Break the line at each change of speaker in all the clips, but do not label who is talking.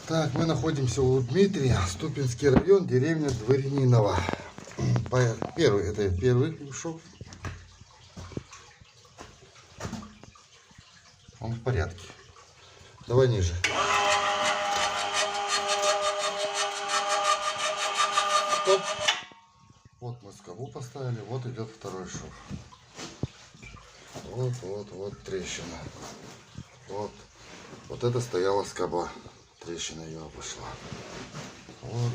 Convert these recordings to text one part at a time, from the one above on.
Так, мы находимся у Дмитрия, Ступинский район, деревня Дворяниново. Это первый шов. Он в порядке. Давай ниже. Стоп. Вот мы скобу поставили, вот идет второй шов. Вот трещина. Вот это стояла скоба. Трещина ее обошла. Вот.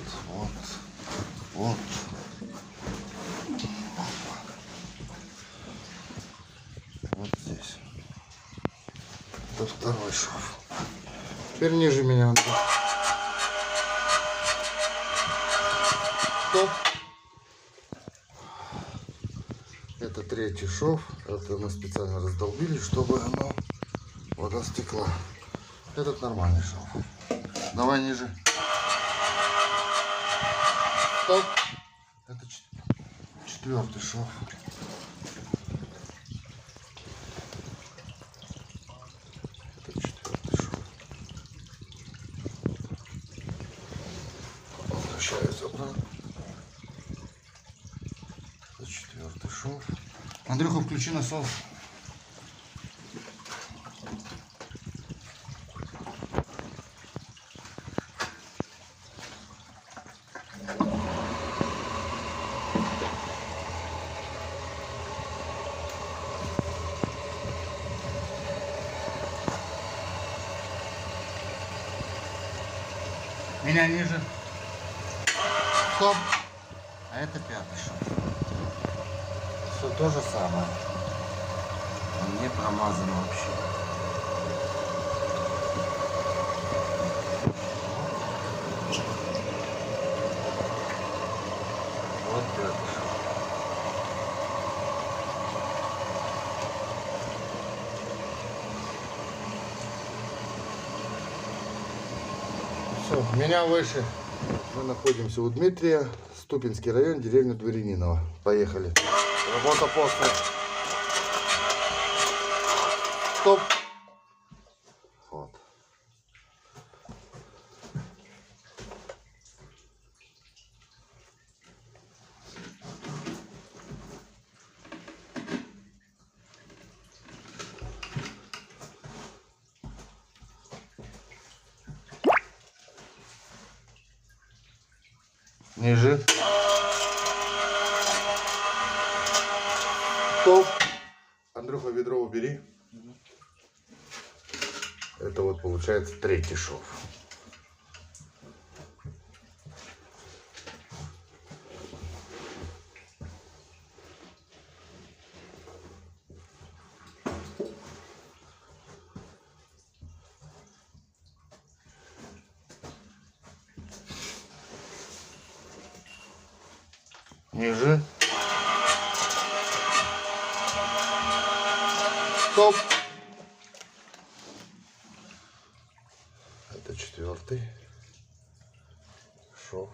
Вот здесь. Это второй шов. Теперь ниже меня. Стоп. Это третий шов. Это мы специально раздолбили, чтобы оно вода стекла. Этот нормальный шов. Давай ниже. Стоп. Это четвертый шов. Это четвертый шов. Возвращаюсь обратно. Это четвертый шов. Андрюха, включи насос. Меня ниже. Стоп. А это пятый шов. Все то же самое. Он не промазан вообще. Вот пятый шов. Все, меня выше. Мы находимся у Дмитрия, Ступинский район, деревня Дворяниново. Поехали. Работа после. Стоп. Вот. Ниже. Стоп. Андрюха, ведро убери. Это вот получается третий шов. Ниже. Стоп. Это четвертый шов.